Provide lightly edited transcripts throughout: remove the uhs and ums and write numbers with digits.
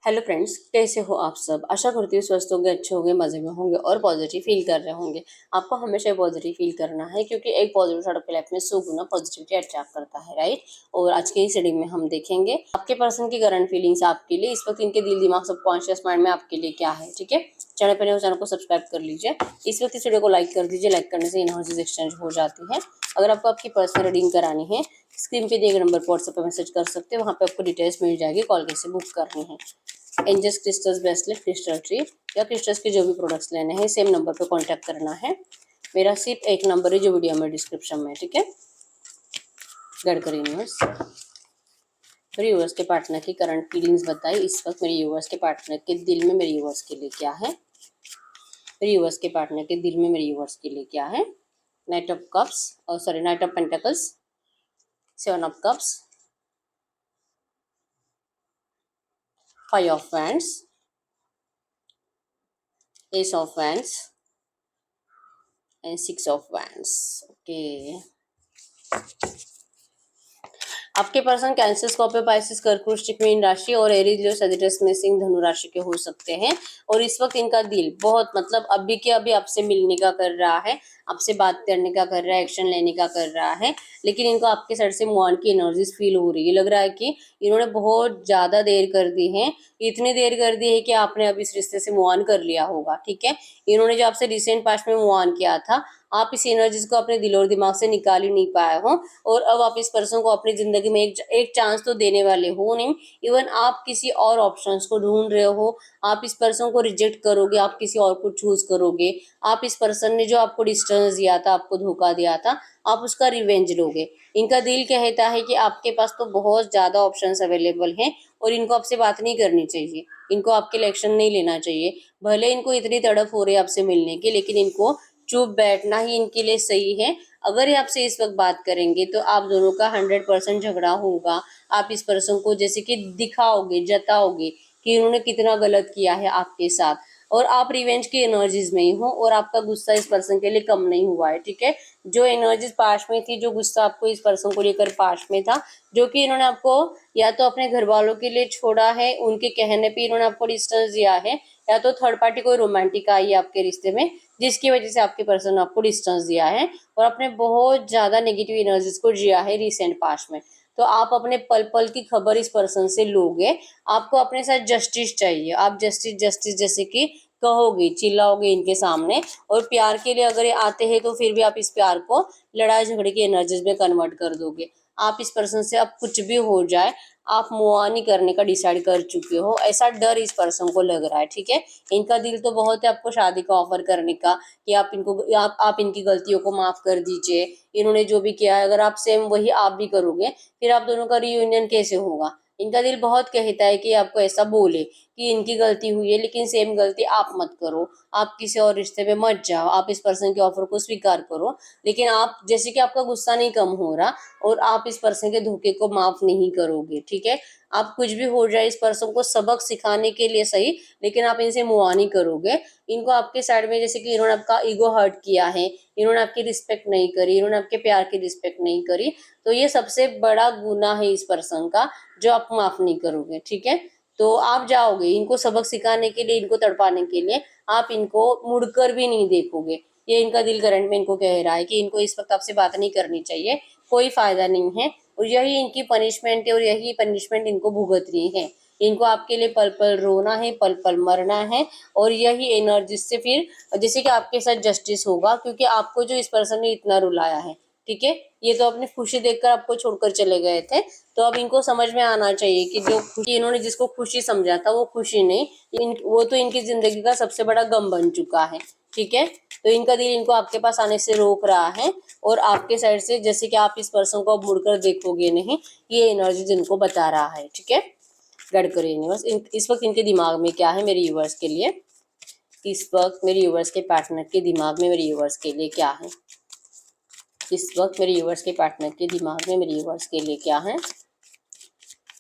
Hello friends, कैसे हो आप सब। आशा करती हूँ स्वस्थ होंगे, अच्छे होंगे, मजे में होंगे और पॉजिटिव फील कर रहे होंगे। आपको हमेशा पॉजिटिव फील करना है क्योंकि एक पॉजिटिव थॉट आपकी लाइफ में 100 गुना पॉजिटिविटी अट्रैक्ट करता है, राइट। और आज के इस रीडिंग में हम देखेंगे आपके पर्सन की करंट फीलिंग्स आपके लिए इस वक्त, इनके दिल दिमाग सबकॉन्शियस माइंड में आपके लिए क्या है। ठीक है, चैनल पर चैनल को सब्सक्राइब कर लीजिए। इस वक्त इस वीडियो को लाइक कर दीजिए। लाइक करने से एनर्जीज एक्सचेंज हो जाती है। अगर आपको आपकी पर्सनल रीडिंग करानी है, स्क्रीन पे दिए गए नंबर पर व्हाट्सएप पर मैसेज कर सकते हैं। वहाँ पे आपको डिटेल्स मिल जाएगी, कॉल कैसे बुक करनी है। Angels crystals bracelet, crystal tree या क्रिस्टल्स के जो भी प्रोडक्ट्स लेने हैं सेम नंबर पर कांटेक्ट करना है। मेरा सिर्फ एक नंबर है जो वीडियो में डिस्क्रिप्शन में, ठीक है। गड़कर यूनिवर्स, मेरे यूवर्स के पार्टनर की करंट फीलिंग्स बताइए इस वक्त। मेरे यूवर्स के पार्टनर के दिल में मेरे यूवर्स के लिए क्या है। मेरे यूवर्स के पार्टनर के दिल में मेरे यूवर्स के लिए क्या है। Night of cups, sorry, night of pentacles, 7 of cups, 5 of wands, S of wands and 6 of wands. Okay, आपके पर्सन कैंसर, स्कॉर्पियो, पाइसेस, कर्क, वृश्चिक, मीन राशि और एरीज, लियो, सजिटेरियस में सिंह, धनु राशि के हो सकते हैं। और इस वक्त इनका दिल बहुत मतलब अभी के अभी आपसे मिलने का कर रहा है, आपसे बात करने का कर रहा है, एक्शन लेने का कर रहा है। लेकिन इनको आपके साइड से मूव ऑन की एनर्जीज फील हो रही है। लग रहा है कि इन्होंने बहुत ज्यादा देर कर दी है, इतनी देर कर दी है कि आपने अब इस रिश्ते से मूव ऑन कर लिया होगा। ठीक है, इन्होंने जो आपसे रिसेंट पास्ट में मूव ऑन किया था, आप इस एनर्जीज को अपने दिल और दिमाग से निकाल ही नहीं पाए हो। और अब आप इस पर्सन को अपनी जिंदगी में एक चांस तो देने वाले हो नहीं। इवन आप किसी और ऑप्शंस को ढूंढ रहे हो। आप इस पर्सन को रिजेक्ट करोगे, आप किसी और को चूज करोगे। आप इस पर्सन ने जो आपको डिस्टेंस दिया था, आपको धोखा दिया था, आप उसका रिवेंज लोगे। इनका दिल कहता है कि आपके पास तो बहुत ज्यादा ऑप्शंस अवेलेबल हैं और इनको आपसे बात नहीं करनी चाहिए, इनको आपके इलेक्शन नहीं लेना चाहिए। भले इनको इतनी तड़प हो रही है आपसे मिलने की, लेकिन इनको चुप बैठना ही इनके लिए सही है। अगर ये आपसे इस वक्त बात करेंगे तो आप दोनों का 100% झगड़ा होगा। आप इस पर्सन को जैसे कि दिखाओगे, जताओगे कि इन्होंने कितना गलत किया है आपके साथ। और आप रिवेंज की एनर्जीज में ही हो और आपका गुस्सा इस पर्सन के लिए कम नहीं हुआ है। ठीक है, जो एनर्जीज पास में थी, जो गुस्सा आपको इस पर्सन को लेकर पास में था, जो कि इन्होंने आपको या तो अपने घर वालों के लिए छोड़ा है, उनके कहने पे इन्होंने आपको डिस्टेंस दिया है, या तो थर्ड पार्टी कोई रोमांटिक आई है आपके रिश्ते में, जिसकी वजह से आपके पर्सन ने आपको डिस्टेंस दिया है और अपने बहुत ज्यादा नेगेटिव एनर्जीज को जिया है रिसेंट पास्ट में। तो आप अपने पल पल की खबर इस पर्सन से लोगे। आपको अपने साथ जस्टिस चाहिए। आप जस्टिस जस्टिस जैसे कि कहोगे, चिल्लाओगे इनके सामने। और प्यार के लिए अगर ये आते हैं तो फिर भी आप इस प्यार को लड़ाई झगड़े की एनर्जीज में कन्वर्ट कर दोगे। आप इस पर्सन से अब कुछ भी हो जाए, आप मूव ऑन ही करने का डिसाइड कर चुके हो, ऐसा डर इस पर्सन को लग रहा है। ठीक है, इनका दिल तो बहुत है आपको शादी का ऑफर करने का, कि आप इनको आप इनकी गलतियों को माफ कर दीजिए। इन्होंने जो भी किया है अगर आप सेम वही आप भी करोगे, फिर आप दोनों का रियूनियन कैसे होगा। इनका दिल बहुत कहता है कि आपको ऐसा बोले कि इनकी गलती हुई है, लेकिन सेम गलती आप मत करो, आप किसी और रिश्ते में मत जाओ, आप इस पर्सन के ऑफर को स्वीकार करो। लेकिन आप जैसे कि आपका गुस्सा नहीं कम हो रहा और आप इस पर्सन के धोखे को माफ नहीं करोगे। ठीक है, आप कुछ भी हो जाए इस पर्सन को सबक सिखाने के लिए सही, लेकिन आप इनसे मूव ऑन ही करोगे। इनको आपके साइड में जैसे कि इन्होंने आपका ईगो हर्ट किया है, इन्होंने आपकी रिस्पेक्ट नहीं करी, इन्होंने आपके प्यार की रिस्पेक्ट नहीं करी, तो ये सबसे बड़ा गुनाह है इस पर्सन का, जो आप माफ नहीं करोगे। ठीक है, तो आप जाओगे इनको सबक सिखाने के लिए, इनको तड़पाने के लिए, आप इनको मुड़कर भी नहीं देखोगे। ये इनका दिल करंट में इनको कह रहा है कि इनको इस वक्त आपसे बात नहीं करनी चाहिए, कोई फायदा नहीं है। और यही इनकी पनिशमेंट है और यही पनिशमेंट इनको भुगतनी है। इनको आपके लिए पल पल रोना है, पल पल मरना है। और यही एनर्जी से फिर जैसे कि आपके साथ जस्टिस होगा, क्योंकि आपको जो इस पर्सन ने इतना रुलाया है। ठीक है, ये तो अपनी खुशी देखकर आपको छोड़कर चले गए थे, तो अब इनको समझ में आना चाहिए कि जो खुशी इन्होंने जिसको खुशी समझा था वो खुशी नहीं, वो तो इनकी जिंदगी का सबसे बड़ा गम बन चुका है। ठीक है, तो इनका दिल इनको आपके पास आने से रोक रहा है और आपके साइड से जैसे कि आप इस पर्सन को अब मुड़कर देखोगे नहीं, ये एनर्जी जिनको बता रहा है। ठीक है, गाइड करिए यूनिवर्स। इस वक्त इनके दिमाग में क्या है मेरे यूवर्स के लिए। इस वक्त मेरे यूवर्स के पार्टनर के दिमाग में मेरे यूवर्स के लिए क्या है। इस वक्त मेरे यूवर्स के पार्टनर के दिमाग में मेरे यूवर्स के लिए क्या है।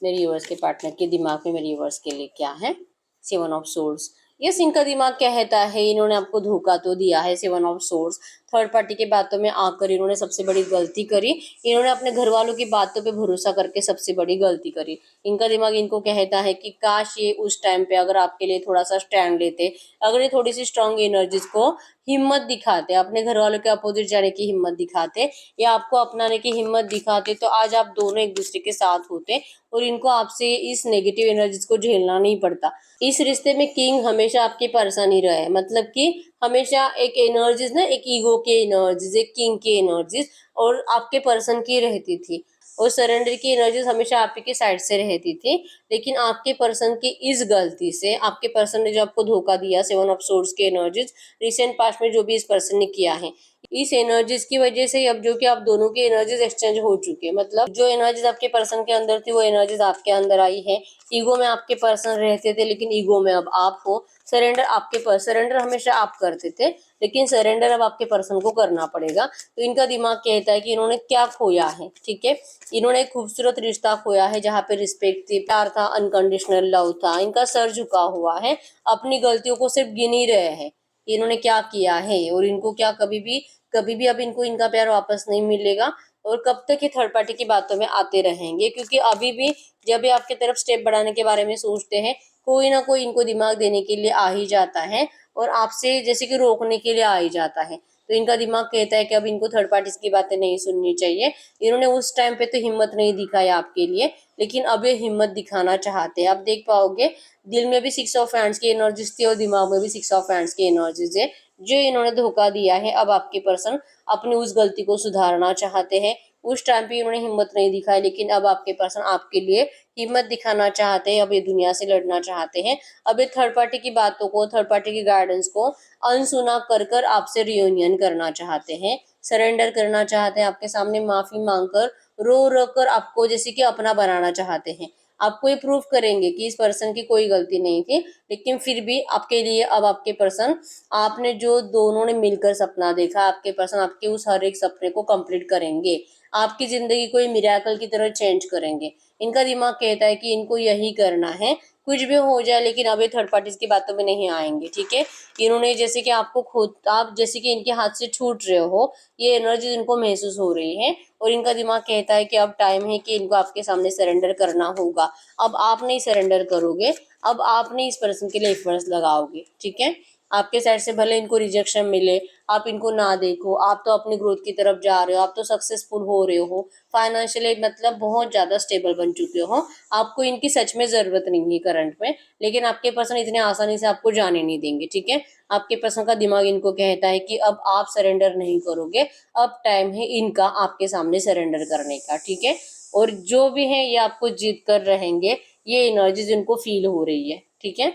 मेरे यूवर्स के पार्टनर के दिमाग में मेरे यूवर्स के लिए क्या है। 7 ऑफ सोर्ड्स। यस, इनका दिमाग कहता है इन्होंने आपको धोखा तो दिया है। 7 ऑफ सोर्ड्स, थर्ड पार्टी के बातों में आकर इन्होंने सबसे बड़ी गलती करी। इन्होंने अपने घर वालों की बातों पे भरोसा करके सबसे बड़ी गलती करी। इनका दिमाग इनको कहता है कि काश ये उस टाइम पे अगर आपके लिए थोड़ा सा स्टैंड लेते, अगर ये थोड़ी सी स्ट्रांग एनर्जीज को हिम्मत दिखाते, अपने घर वालों के अपोजिट जाने की हिम्मत दिखाते या आपको अपनाने की हिम्मत दिखाते, तो आज आप दोनों एक दूसरे के साथ होते और इनको आपसे इस नेगेटिव एनर्जीज को झेलना नहीं पड़ता। इस रिश्ते में किंग हमेशा आपके पर्सन ही रहे, मतलब कि हमेशा एक एनर्जीज ना, एक ईगो के एनर्जीज, एक किंग की एनर्जीज और आपके पर्सन की रहती थी और सरेंडर की एनर्जीज हमेशा आप ही के साइड से रहती थी। लेकिन आपके पर्सन की इस गलती से, आपके पर्सन ने जो आपको धोखा दिया, 7 ऑफ सोर्ड्स की एनर्जीज रिसेंट पास्ट में जो भी इस पर्सन ने किया है, इस एनर्जीज की वजह से अब जो कि आप दोनों की एनर्जीज एक्सचेंज हो चुके हैं, मतलब जो एनर्जीज आपके पर्सन के अंदर थी वो एनर्जीज आपके अंदर आई है। ईगो में आपके पर्सन रहते थे लेकिन ईगो में अब आप हो। सरेंडर हमेशा आप करते थे लेकिन सरेंडर अब आपके पर्सन को करना पड़ेगा। तो इनका दिमाग कहता है कि इन्होंने क्या खोया है, ठीक है। इन्होंने एक खूबसूरत रिश्ता खोया है जहाँ पे रिस्पेक्ट थी, प्यार था, अनकंडीशनल लव था। इनका सर झुका हुआ है, अपनी गलतियों को सिर्फ गिन ही रहे हैं इन्होंने क्या किया है और इनको क्या कभी भी अब इनको इनका प्यार वापस नहीं मिलेगा। और कब तक ये थर्ड पार्टी की बातों में आते रहेंगे, क्योंकि अभी भी जब ये आपके तरफ स्टेप बढ़ाने के बारे में सोचते हैं, कोई ना कोई इनको दिमाग देने के लिए आ ही जाता है और आपसे जैसे कि रोकने के लिए आ ही जाता है। तो इनका दिमाग कहता है कि अब इनको थर्ड पार्टीज की बातें नहीं सुननी चाहिए। इन्होंने उस टाइम पे तो हिम्मत नहीं दिखाया आपके लिए, लेकिन अब ये हिम्मत दिखाना चाहते हैं। आप देख पाओगे दिल में भी 6 ऑफ हैंड्स की एनर्जीज थी और दिमाग में भी 6 ऑफ हैंड्स की एनर्जीज है। जो इन्होंने धोखा दिया है, अब आपके पर्सन अपनी उस गलती को सुधारना चाहते हैं। उस टाइम पे इन्होंने हिम्मत नहीं दिखाई, लेकिन अब आपके पर्सन आपके लिए हिम्मत दिखाना चाहते हैं। अब ये दुनिया से लड़ना चाहते हैं। अब ये थर्ड पार्टी की बातों को, थर्ड पार्टी की गाइडेंस को अनसुना कर कर आपसे रियूनियन करना चाहते हैं, सरेंडर करना चाहते हैं, आपके सामने माफी मांगकर रो रो कर आपको जैसे कि अपना बनाना चाहते हैं। आपको ये प्रूव करेंगे कि इस पर्सन की कोई गलती नहीं थी, लेकिन फिर भी आपके लिए अब आपके पर्सन, आपने जो दोनों ने मिलकर सपना देखा, आपके पर्सन आपके उस हर एक सपने को कंप्लीट करेंगे, आपकी जिंदगी को मिराकल की तरह चेंज करेंगे। इनका दिमाग कहता है कि इनको यही करना है, कुछ भी हो जाए, लेकिन अब ये थर्ड पार्टीज की बातों में नहीं आएंगे, ठीक है। इन्होंने जैसे कि आपको खुद, आप जैसे कि इनके हाथ से छूट रहे हो, ये एनर्जी इनको महसूस हो रही है और इनका दिमाग कहता है कि अब टाइम है कि इनको आपके सामने सरेंडर करना होगा। अब आप नहीं सरेंडर करोगे, अब आप नहीं इस पर्सन के लिए एफर्ट्स लगाओगे, ठीक है। आपके साइड से भले इनको रिजेक्शन मिले, आप इनको ना देखो, आप तो अपनी ग्रोथ की तरफ जा रहे हो, आप तो सक्सेसफुल हो रहे हो, फाइनेंशियली मतलब बहुत ज्यादा स्टेबल बन चुके हो, आपको इनकी सच में जरूरत नहीं है करंट में, लेकिन आपके पर्सन इतने आसानी से आपको जाने नहीं देंगे, ठीक है। आपके पर्सन का दिमाग इनको कहता है कि अब आप सरेंडर नहीं करोगे, अब टाइम है इनका आपके सामने सरेंडर करने का, ठीक है। और जो भी है ये आपको जीत कर रहेंगे, ये एनर्जीज इनको फील हो रही है, ठीक है।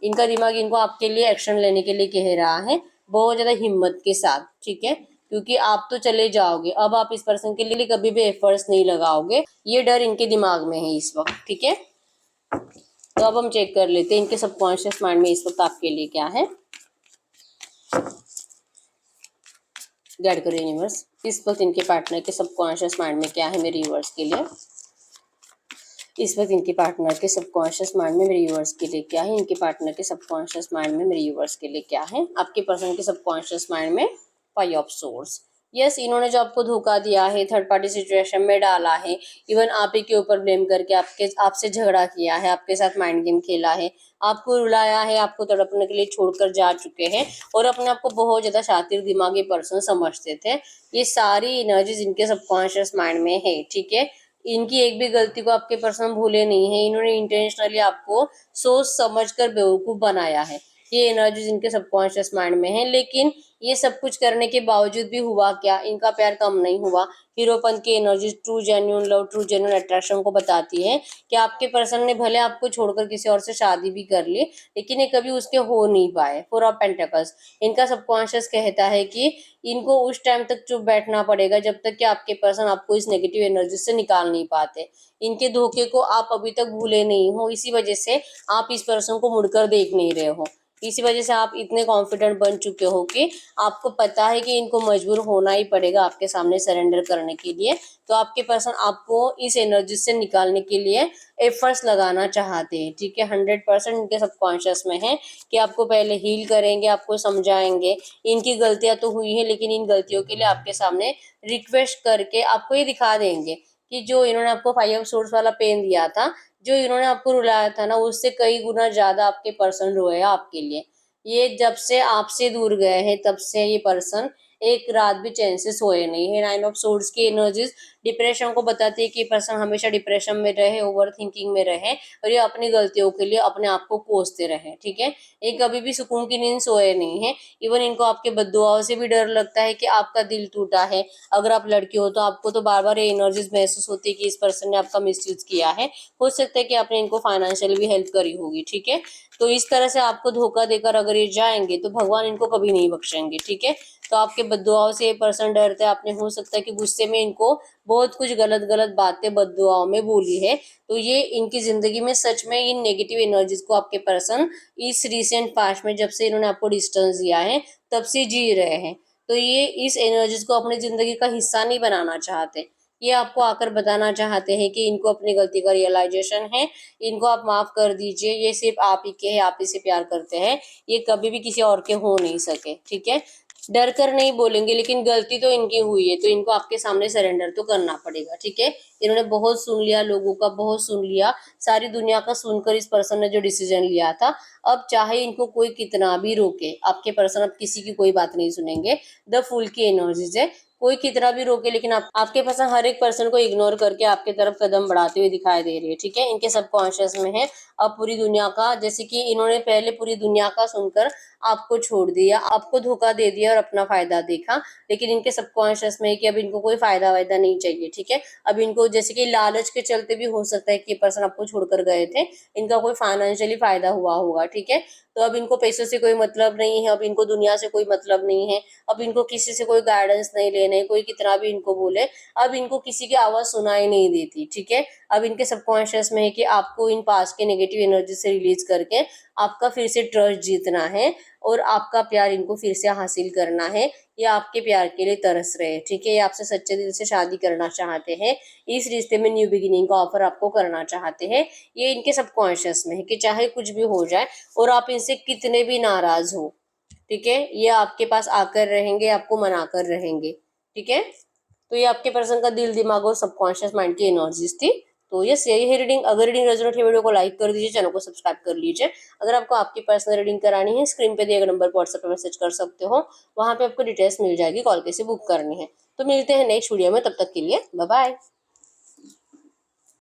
इनका दिमाग इनको आपके लिए एक्शन लेने के लिए कह रहा है, बहुत ज्यादा हिम्मत के साथ, ठीक है। क्योंकि आप तो चले जाओगे, अब आप इस पर्सन के लिए कभी भी एफर्ट्स नहीं लगाओगे, ये डर इनके दिमाग में है इस वक्त, ठीक है। तो अब हम चेक कर लेते हैं इनके सबकॉन्शियस माइंड में इस वक्त आपके लिए क्या है। गाइड करो यूनिवर्स, इस वक्त इनके पार्टनर के सबकॉन्शियस माइंड में क्या है मेरे व्यूअर्स के लिए। इस वक्त इनके पार्टनर के सबकॉन्शियस माइंड में मेरे व्यूअर्स के लिए क्या है। इनके पार्टनर के सबकॉन्शियस माइंड में मेरे व्यूअर्स के लिए क्या है। आपके पर्सन के सबकॉन्शियस माइंड में 5 ऑफ सोर्ड्स। यस, इन्होंने जो आपको धोखा दिया है, थर्ड पार्टी सिचुएशन में डाला है, इवन आप ही के ऊपर ब्लेम करके आपसे झगड़ा किया है, आपके साथ माइंड गेम खेला है, आपको रुलाया है, आपको तड़पने के लिए छोड़कर जा चुके हैं और अपने आप को बहुत ज्यादा शातिर दिमागी पर्सन समझते थे। ये सारी एनर्जीज इनके सबकॉन्शियस माइंड में है, ठीक है। इनकी एक भी गलती को आपके पर्सन भूले नहीं है, इन्होंने इंटेंशनली आपको सोच समझकर बेवकूफ बनाया है। ये एनर्जीज इनके सबकॉन्शियस माइंड में है, लेकिन ये सब कुछ करने के बावजूद भी हुआ क्या, इनका प्यार कम नहीं हुआ। हीरोपन की energy true genuine love, true genuine attraction को बताती है कि आपके पर्सन ने भले आपको छोड़कर किसी और से शादी भी कर ली, लेकिन ये कभी उसके हो नहीं पाए। 4 ऑफ पेंटिकल्स, इनका सबकॉन्शियस कहता है कि इनको उस टाइम तक चुप बैठना पड़ेगा जब तक कि आपके पर्सन आपको इस नेगेटिव एनर्जी से निकाल नहीं पाते। इनके धोखे को आप अभी तक भूले नहीं हो, इसी वजह से आप इस पर्सन को मुड़कर देख नहीं रहे हो। इसी वजह से आप इतने कॉन्फिडेंट बन चुके हो कि आपको पता है कि इनको मजबूर होना ही पड़ेगा आपके सामने सरेंडर करने के लिए। तो आपके पर्सन आपको इस एनर्जी से निकालने के लिए एफर्ट्स लगाना चाहते हैं, ठीक है। 100% इनके सबकॉन्शियस में है कि आपको पहले हील करेंगे, आपको समझाएंगे। इनकी गलतियां तो हुई है, लेकिन इन गलतियों के लिए आपके सामने रिक्वेस्ट करके आपको ये दिखा देंगे कि जो इन्होंने आपको 5 ऑफ सोर्ड्स वाला पेन दिया था, जो इन्होंने आपको रुलाया था ना, उससे कई गुना ज्यादा आपके पर्सन रोए आपके लिए। ये जब से आपसे दूर गए हैं तब से ये पर्सन एक रात भी चैन से सोए नहीं है। 9 ऑफ सोर्ड्स की एनर्जीज डिप्रेशन को बताती है कि पर्सन हमेशा डिप्रेशन में रहे, ओवर थिंकिंग में रहे और ये अपनी गलतियों के लिए अपने आप को कोसते रहे, ठीक है। ये कभी भी सुकून की नींद सोए नहीं है। इवन इनको आपके बद्दुआओं से भी डर लगता है कि आपका दिल टूटा है। अगर आप लड़की हो तो आपको तो बार बार ये एनर्जीज महसूस होती है कि इस पर्सन ने आपका मिसयूज किया है। हो सकता है कि आपने इनको फाइनेंशियली भी हेल्प करी होगी, ठीक है। तो इस तरह से आपको धोखा देकर अगर ये जाएंगे तो भगवान इनको कभी नहीं बख्शेंगे, ठीक है। तो आपके बद्दुआओं से ये पर्सन डरते हैं। आपने हो सकता है कि गुस्से में इनको बहुत कुछ गलत गलत बातें बद्दुआओं में बोली है। तो ये इनकी जिंदगी में सच में इन नेगेटिव एनर्जीज को आपके पर्सन इस रिसेंट पास्ट में जब से इन्होंने आपको डिस्टेंस दिया है तब से जी रहे हैं। तो ये इस एनर्जीज को अपनी जिंदगी का हिस्सा नहीं बनाना चाहते। ये आपको आकर बताना चाहते हैं कि इनको अपनी गलती का रियलाइजेशन है, इनको आप माफ कर दीजिए। ये सिर्फ आप ही के हैं, आप ही से प्यार करते हैं, ये कभी भी किसी और के हो नहीं सके, ठीक है। डर कर नहीं बोलेंगे, लेकिन गलती तो इनकी हुई है तो इनको आपके सामने सरेंडर तो करना पड़ेगा, ठीक है। इन्होंने बहुत सुन लिया, लोगों का बहुत सुन लिया, सारी दुनिया का सुनकर इस पर्सन ने जो डिसीजन लिया था। अब चाहे इनको कोई कितना भी रोके, आपके पर्सन अब किसी की कोई बात नहीं सुनेंगे। द फूल की एनर्जीज है, कोई कितना भी रोके, लेकिन आपके पास हर एक पर्सन को इग्नोर करके आपके तरफ कदम बढ़ाते हुए दिखाई दे रही है, ठीक है। इनके सबकॉन्शियस में है अब पूरी दुनिया का, जैसे कि इन्होंने पहले पूरी दुनिया का सुनकर आपको छोड़ दिया, आपको धोखा दे दिया और अपना फायदा देखा। लेकिन इनके सबकॉन्शियस में है कि अब इनको कोई फायदा वायदा नहीं चाहिए, ठीक है। अब इनको जैसे कि लालच के चलते भी हो सकता है कि ये पर्सन आपको छोड़कर गए थे, इनका कोई फाइनेंशियली फायदा हुआ होगा, ठीक है। तो अब इनको पैसों से कोई मतलब नहीं है, अब इनको दुनिया से कोई मतलब नहीं है, अब इनको किसी से कोई गाइडेंस नहीं लेने, कोई कितना भी इनको बोले अब इनको किसी की आवाज सुनाई नहीं देती, ठीक है। अब इनके सबकॉन्शियस में है कि आपको इन पास्ट के नेगेटिव एनर्जी से रिलीज करके आपका फिर से ट्रस्ट जीतना है और आपका प्यार इनको फिर से हासिल करना है। ये आपके प्यार के लिए तरस रहे हैं, ठीक है। ये आपसे सच्चे दिल से शादी करना चाहते हैं, इस रिश्ते में न्यू बिगिनिंग का ऑफर आपको करना चाहते हैं। ये इनके सबकॉन्शियस में है कि चाहे कुछ भी हो जाए और आप इनसे कितने भी नाराज हो, ठीक है, ये आपके पास आकर रहेंगे, आपको मनाकर रहेंगे, ठीक है। तो ये आपके पर्सन का दिल, दिमाग और सबकॉन्शियस माइंड की एनर्जीज थी। तो यस, यही है रीडिंग। अगर रीडिंग रेजोनेट है, वीडियो को लाइक कर दीजिए, चैनल को सब्सक्राइब कर लीजिए। अगर आपको आपकी पर्सनल रीडिंग करानी है, स्क्रीन पे दिए गए नंबर पर व्हाट्सएप पे मैसेज कर सकते हो, वहां पे आपको डिटेल्स मिल जाएगी, कॉल कैसे बुक करनी है। तो मिलते हैं नेक्स्ट वीडियो में, तब तक के लिए बाय बाय।